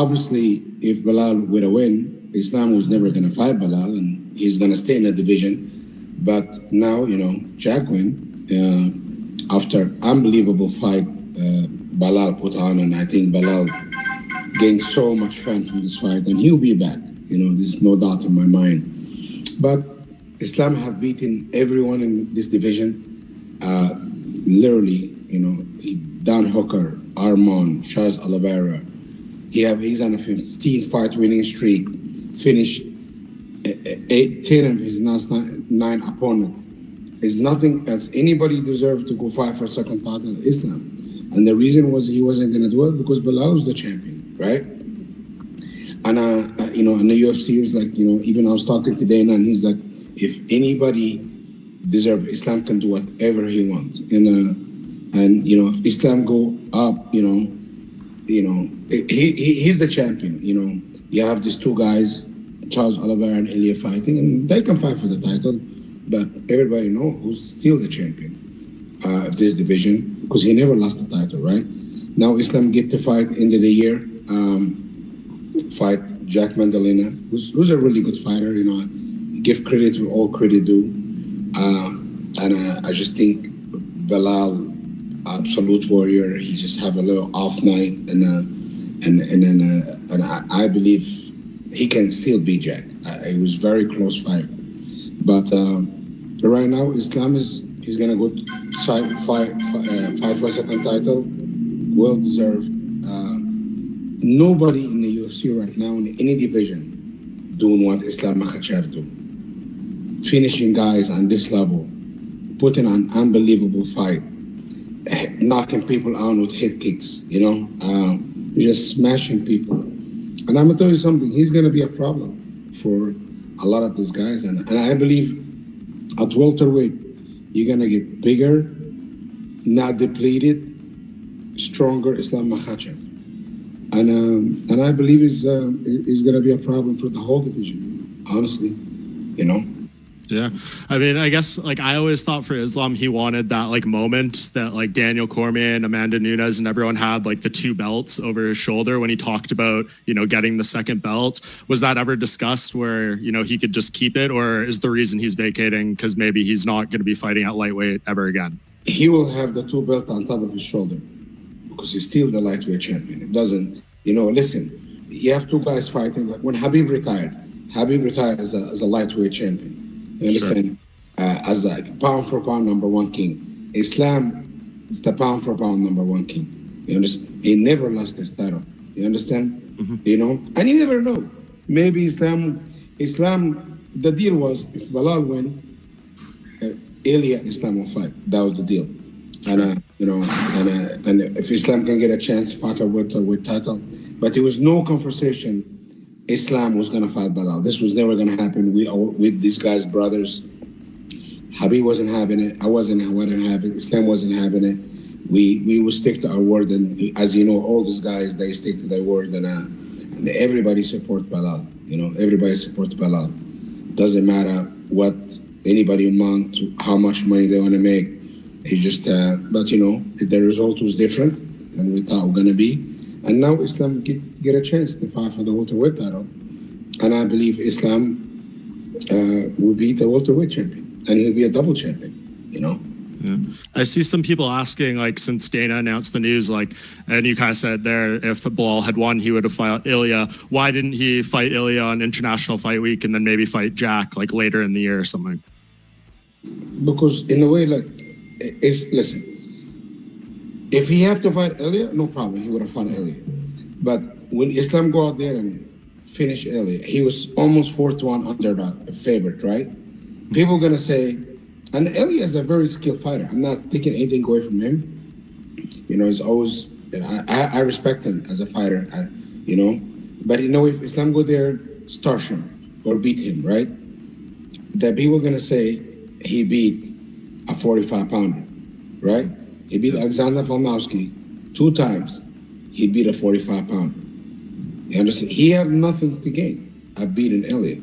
obviously, if Belal would have win, Islam was never going to fight Belal, and he's going to stay in the division. But now, Jack win after unbelievable fight Belal put on, and I think Belal gained so much fun from this fight, and he'll be back. There's no doubt in my mind. But Islam have beaten everyone in this division. Literally, Dan Hooker, Armand, Charles Oliveira. He's on a 15-fight winning streak. Finished 10 of his last 9 opponents. Is nothing else anybody deserved to go fight for a second title Islam. And the reason was he wasn't going to do it because Belal was the champion, right? And, in the UFC, it was like, even I was talking to Dana, and he's like, if anybody deserves, Islam can do whatever he wants. And if Islam go up, he's the champion. You have these 2 guys, Charles Oliveira and Ilia, fighting, and they can fight for the title. But everybody knows who's still the champion of this division because he never lost the title, right? Now Islam get to fight end of the year, fight Jack Maddalena, who's a really good fighter. Give credit where all credit due. And I just think Belal, absolute warrior. He just have a little off night, and I believe he can still beat Jack. It was very close fight, but right now Islam he's gonna go fight for a second title, well deserved. Nobody in the UFC right now in any division doing what Islam Makhachev do, finishing guys on this level, putting on unbelievable fight, knocking people out with head kicks, just smashing people. And I'm gonna tell you something, he's gonna be a problem for a lot of these guys. And I believe at welterweight, you're gonna get bigger, not depleted, stronger Islam Makhachev. And I believe is gonna be a problem for the whole division, honestly, Yeah. I mean, I guess I always thought for Islam, he wanted that moment that Daniel Cormier and Amanda Nunes and everyone had the 2 belts over his shoulder when he talked about, getting the second belt. Was that ever discussed where, he could just keep it, or is the reason he's vacating because maybe he's not going to be fighting at lightweight ever again? He will have the 2 belts on top of his shoulder because he's still the lightweight champion. It doesn't, listen, you have 2 guys fighting. Like when Habib retired as a lightweight champion. You understand? Sure. As a pound for pound number 1 king. Islam is the pound for pound number 1 king. You understand? He never lost his title. You understand? Mm-hmm. And you never know. Maybe Islam, the deal was if Belal win, Ilia and Islam will fight. That was the deal. And and if Islam can get a chance to fight a welterweight title, but there was no conversation Islam was going to fight Belal. This was never going to happen. We all, with these guys, brothers. Habib wasn't having it. I wasn't having it. Islam wasn't having it. We would stick to our word, and as you know, all these guys, they stick to their word, and everybody supports Belal. Everybody supports Belal. Doesn't matter what anybody want, how much money they want to make. It's just, but the result was different than we thought it was going to be. And now Islam get a chance to fight for the welterweight title. And I believe Islam will be the welterweight champion. And he'll be a double champion, Yeah. I see some people asking, since Dana announced the news, and you kind of said there, if Belal had won, he would have fought Ilia. Why didn't he fight Ilia on International Fight Week and then maybe fight Jack, later in the year or something? Because in a way, listen, if he have to fight Ilia, no problem. He would have fought Ilia. But when Islam go out there and finish Ilia, he was almost 4-1 underdog, a favorite, right? People going to say, and Ilia is a very skilled fighter. I'm not taking anything away from him. He's always, I respect him as a fighter, But if Islam go there, starch him or beat him, right? That people going to say he beat a 45-pounder, right? He beat Alexander Volkanovski 2 times. He beat a 45-pounder. You understand? He had nothing to gain of beating Ilia.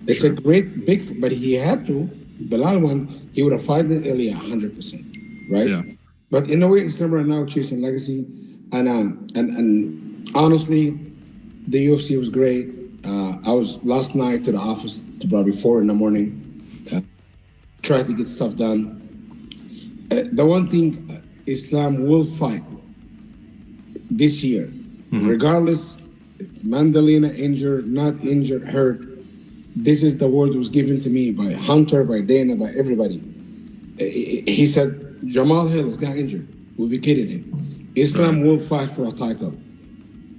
It's a great big, but he had to. Belal won. He would have fought Ilia 100%, right? Yeah. But in a way, Islam right now chasing legacy, and honestly, The UFC was great. I was last night to the office to probably 4 in the morning. Try to get stuff done. The one thing, Islam will fight this year, regardless if Maddalena injured, not injured, hurt. This is the word that was given to me by Hunter, by Dana, by everybody. He said, Jamal Hill is not injured. We vacated him. Islam will fight for a title.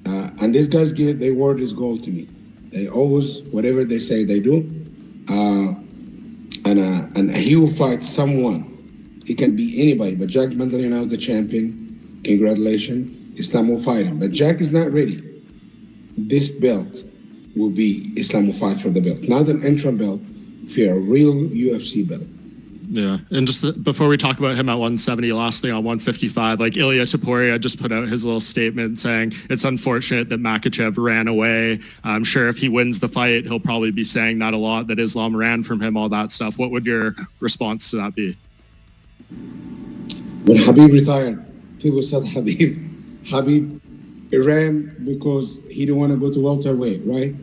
And these guys give their word is gold to me. They always, whatever they say, they do. And he will fight someone. It can be anybody, but Jack Maddalena is the champion. Congratulations. Islam will fight him. But Jack is not ready. This belt will be, Islam will fight for the belt. Not an interim belt, for a real UFC belt. Yeah, and just before we talk about him at 170, last thing on 155, like Ilia Topuria just put out his little statement saying it's unfortunate that Makhachev ran away. I'm sure if he wins the fight, he'll probably be saying that a lot, that Islam ran from him, all that stuff. What would your response to that be? When Habib retired, people said Habib ran because he didn't want to go to welterweight, right?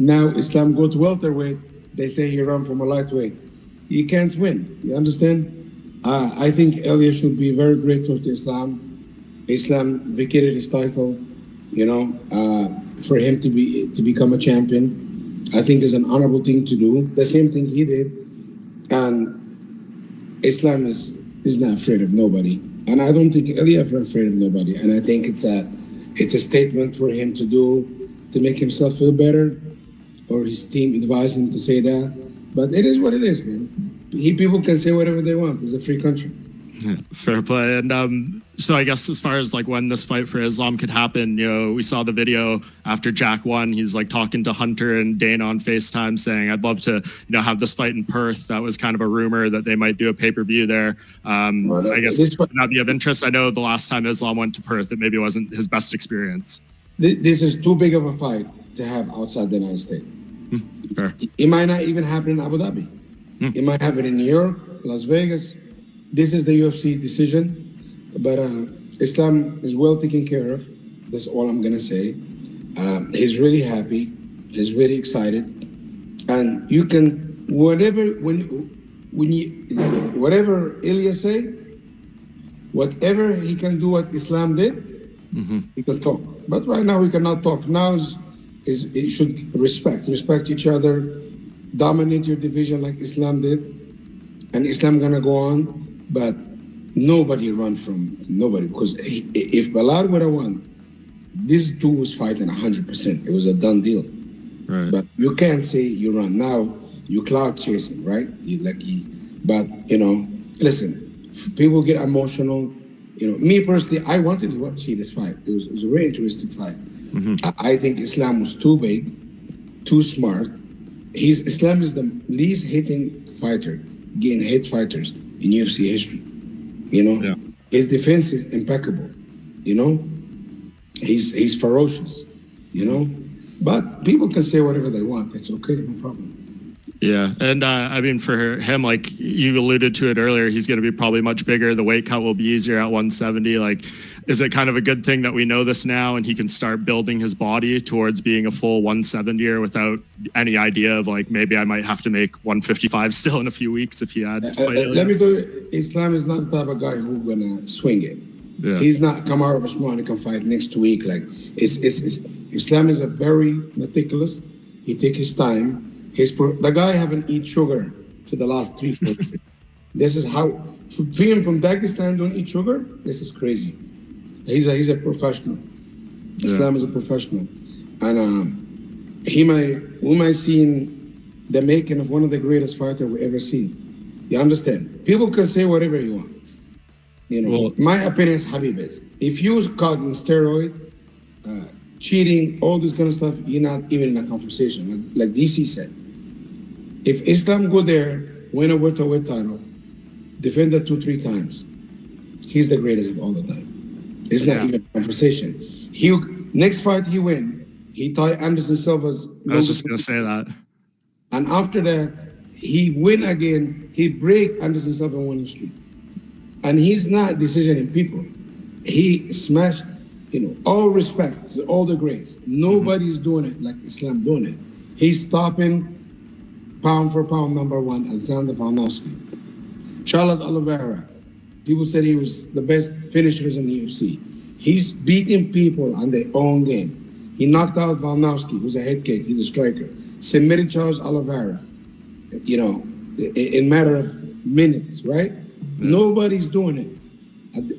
Now Islam go to welterweight, they say he ran from a lightweight. You can't win. You understand? I think Elia should be very grateful to Islam. Islam vacated his title, for him to become a champion. I think is an honorable thing to do. The same thing he did. And Islam is not afraid of nobody. And I don't think Elia is afraid of nobody. And I think it's a statement for him to do to make himself feel better, or his team advised him to say that. But it is what it is, man. People can say whatever they want. It's a free country. Yeah, fair play. And so I guess as far as like when this fight for Islam could happen, we saw the video after Jack won. He's like talking to Hunter and Dana on FaceTime saying, I'd love to, have this fight in Perth. That was kind of a rumor that they might do a pay-per-view there. I guess would not be of interest. I know the last time Islam went to Perth, it maybe wasn't his best experience. This is too big of a fight to have outside the United States. Fair. It might not even happen in Abu Dhabi. It might happen in New York, Las Vegas. This is the UFC decision, but Islam is well taken care of. That's all I'm gonna say. He's really happy. He's really excited, and you can whatever whatever Ilia say, whatever he can do what Islam did, he can talk. But right now we cannot talk. Now it should respect each other, dominate your division like Islam did, and Islam gonna go on. But nobody run from nobody, because if Belal would have won, these two was fighting 100%. It was a done deal. Right. But you can't say you run now. You cloud chasing, right? But listen, people get emotional. Me personally, I wanted to see this fight. It was a very interesting fight. I think Islam was too big, too smart. Islam is the least hitting fighter, getting hit fighters in UFC history. His defense is impeccable. He's ferocious. But people can say whatever they want. It's okay, no problem. Yeah, and I mean, for him, like you alluded to it earlier, he's going to be probably much bigger. The weight cut will be easier at 170. Like, is it kind of a good thing that we know this now and he can start building his body towards being a full 170er without any idea of like, maybe I might have to make 155 still in a few weeks if he had to fight let me go. Islam is not the type of guy who's going to swing it. Yeah. He's not come out of a small and can fight next week. Like, Islam is a very meticulous. He takes his time. The guy haven't eaten sugar for the last 3-4 years. This is how, for him from Dagestan don't eat sugar? This is crazy. He's a professional. Yeah. Islam is a professional. And we might see the making of one of the greatest fighters we ever seen. You understand? People can say whatever you want. Well, my opinion is Habib is. If you caught in steroid, cheating, all this kind of stuff, you're not even in a conversation. Like DC said. If Islam go there, win a welterweight title, defend it 2-3 times, he's the greatest of all the time. It's not even a conversation. Next fight he win, he tie Anderson Silva's. I was just gonna say that. And after that, he win again. He break Anderson Silva winning streak, and he's not decisioning people. He smashed all respect to all the greats. Nobody's doing it like Islam doing it. He's stopping pound for pound number one, Alexander Volkanovski. Charles Oliveira. People said he was the best finishers in the UFC. He's beating people on their own game. He knocked out Volkanovski, who's a head kick. He's a striker. Submitted Charles Oliveira, in matter of minutes, right? Yeah. Nobody's doing it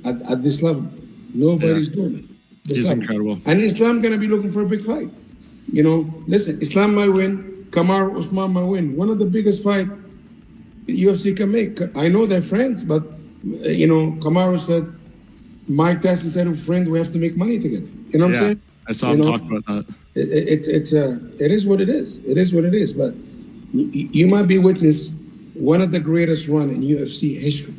at this level. Nobody's doing it. He's incredible. And Islam going to be looking for a big fight. Listen, Islam might win. Kamaru Usman might win. One of the biggest fight the UFC can make. I know they're friends, but, Kamaru said, Mike Tyson said, friend, we have to make money together. You know what I'm saying? I saw him talk about that. It is what it is. It is what it is. But you might be witness one of the greatest run in UFC history.